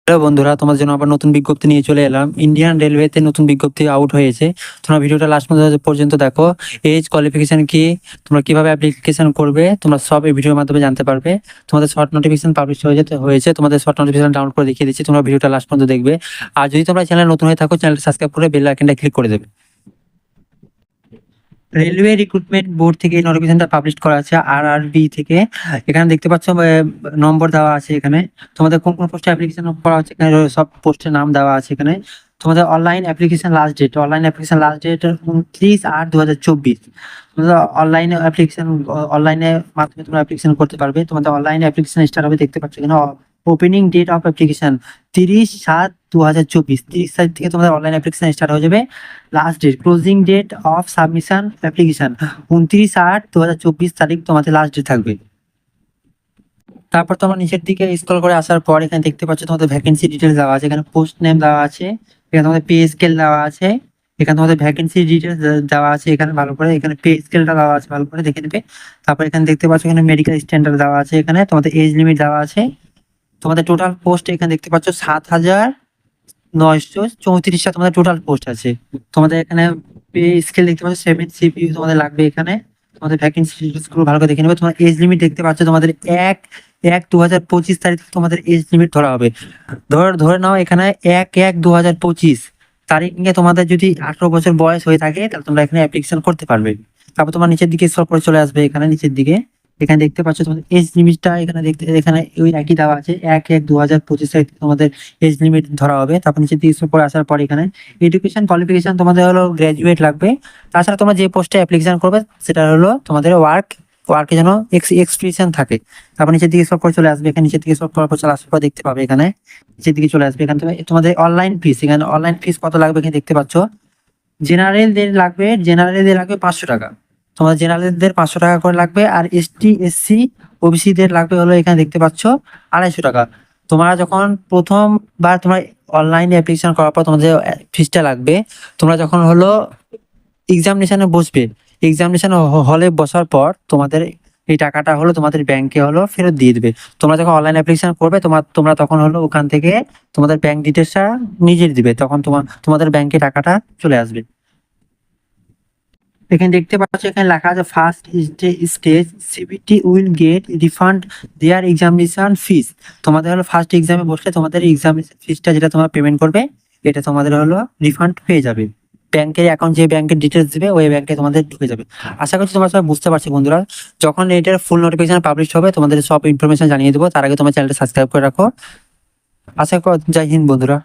Hello বন্ধুরা, তোমার জন্য আবার নতুন বিজ্ঞপ্তি নিয়ে চলে এলাম। ইন্ডিয়ান রেলওয়েতে নতুন বিজ্ঞপ্তি আউট হয়েছে। তোমরা ভিডিওটা লাস্ট পর্যন্ত দেখো। এজ কোয়ালিফিকেশন কি, তোমরা কিভাবে অ্যাপ্লিকেশন করবে, তোমরা সব এই ভিডিওর মাধ্যমে জানতে পারবে। তোমাদের শর্ট নোটিফিকেশন পাবলিশ হয়েছে, তোমাদের শর্ট নোটিফিকেশন ডাউনলোড করে দেখিয়ে দিচ্ছি। তোমরা ভিডিওটা লাস্ট পর্যন্ত দেখবে। আর যদি তোমরা চ্যানেল নতুন হয়ে থাকো, চ্যানেলটা সাবস্ক্রাইব করে বেল আইকনটা ক্লিক করে দেবে। রেলওয়ে রিক্রুটমেন্ট বোর্ড থেকে এই নোটিফিকেশনটা পাবলিশ করা আছে আরআরবি থেকে। এখানে দেখতে পাচ্ছ নম্বর দেওয়া আছে। এখানে তোমাদের কোন কোন পোস্টে অ্যাপ্লিকেশন করা হচ্ছে, এখানে সব পোস্টের নাম দেওয়া আছে। এখানে তোমাদের অনলাইন অ্যাপ্লিকেশন লাস্ট ডেট 29/8/2024। তোমাদের অনলাইনের মাধ্যমে তোমরা অ্যাপ্লিকেশন করতে পারবে। তোমাদের অনলাইনে অ্যাপ্লিকেশন স্টার্ট হবে, দেখতে পাচ্ছ এখানে ওপেনিং ডেট অফ অ্যাপ্লিকেশন 30/7/2024। 30 তারিখ থেকে তোমাদের অনলাইন অ্যাপ্লিকেশন স্টার্ট হয়ে যাবে। Last date closing date of submission application 29/8/2024 তারিখ তোমাদের লাস্ট ডেট থাকবে। তারপর তোমার নিচের দিকে স্ক্রল করে আসার পর এখানে দেখতে পাচ্ছ তোমাদের ভ্যাকেন্সি ডিটেলস দেওয়া আছে। এখানে পোস্ট নেম দেওয়া আছে, এখানে তোমাদের পে স্কেল দেওয়া আছে, এখানে তোমাদের ভ্যাকেন্সি ডিটেলস দেওয়া আছে। এখানে ভালো করে এখানে পে স্কেলটা দেওয়া আছে, ভালো করে দেখে নেবে। তারপর এখানে দেখতে পাচ্ছ এখানে মেডিকেল স্ট্যান্ডার্ড দেওয়া আছে, এখানে তোমাদের এজ লিমিট দেওয়া আছে। তোমাদের টোটাল পোস্ট এখানে দেখতে পাচ্ছ 7,934টা তোমাদের টোটাল পোস্ট আছে। তোমাদের এখানে পে স্কেল দেখতে পাচ্ছ 7 সিপিইউ তোমাদের লাগবে। এখানে তোমাদের ভ্যাকেন্সি ডিটেলস গুলো ভালো করে দেখে নেবে। তোমার এজ লিমিট দেখতে পাচ্ছ তোমাদের 1/1/2025 তারিখ তোমাদের এজ লিমিট ধরা হবে। ধরে নাও এখানে 1/1/2025 তারিখ নিয়ে তোমাদের যদি 18 বছর বয়স হয়ে থাকে তাহলে তোমরা এখানে অ্যাপ্লিকেশন করতে পারবে। তারপর তোমার নিচের দিকে স্ক্রল করে চলে আসবে, এখানে নিচের দিকে এখানে দেখতে পাচ্ছ তোমাদের এজ লিমিটটা এখানে ওই একই দেওয়া আছে। 1/1/2025 তারিখ থেকে তোমাদের এজ লিমিট ধরা হবে। তারপর নিচের দিকে স্ক্রল করে আসার পর এখানে এডুকেশন কোয়ালিফিকেশন তোমাদের হলো গ্রাজুয়েট লাগবে। তাছাড়া তোমরা যে পোস্টে অ্যাপ্লিকেশন করবে সেটা হলো তোমাদের ওয়ার্কে যেন এক্সপিরিয়েন্স থাকে। তারপর নিচের দিকে স্ক্রল করে চলে আসবে, এখানে নিচের দিকে স্ক্রল করার পর চলে আসার পর দেখতে পাবে এখানে নিচের দিকে চলে আসবে। এখানে তোমাদের অনলাইন ফিস, এখানে অনলাইন ফিস কত লাগবে এখানে দেখতে পাচ্ছ। জেনারেলদের লাগবে 500 টাকা। তোমাদের জেনারেলদের 500 টাকা করে লাগবে। আর এসটি এসসি ওবিসিদের লাগবে হলো এখানে দেখতে পাচ্ছ 250 টাকা। তোমরা যখন প্রথমবার তোমরা অনলাইনে অ্যাপ্লিকেশন করার পর তোমাদের ফিসটা লাগবে। তোমরা যখন হলো এক্সামিনেশনে বসবে, এক্সামিনেশন হলে বসার পর তোমাদের এই টাকাটা হলো তোমাদের ব্যাংকে হলো ফেরত দিয়ে দিবে। তোমরা যখন অনলাইন অ্যাপ্লিকেশন করবে তোমরা তখন হলো ওখান থেকে তোমাদের ব্যাংক ডিটেলসটা নিজের দিবে, তখন তোমাদের ব্যাংকে টাকাটা চলে আসবে। এখানে দেখতে পাচ্ছ এখানে লেখা আছে first stage CBT will get refund their examination fees. তোমাদের হলো ফার্স্ট এক্সামে বসলে তোমাদের এক্সামিনেশন ফিসটা যেটা তোমরা পেমেন্ট করবে এটা তোমাদের হলো রিফান্ড পেয়ে যাবে। ব্যাংকের অ্যাকাউন্ট যে ব্যাংকের ডিটেলস দিবে ওই ব্যাংকে তোমাদের ঢুকে যাবে। আশা করছি তোমরা সবাই বুঝতে পারছো বন্ধুরা। যখন এটার ফুল নোটিফিকেশন পাবলিশ হবে তোমাদের সব ইনফরমেশন জানিয়ে দেবো। তার আগে তোমার চ্যানেলটা সাবস্ক্রাইব করে রাখো। আশা করি জয় হিন্দ বন্ধুরা।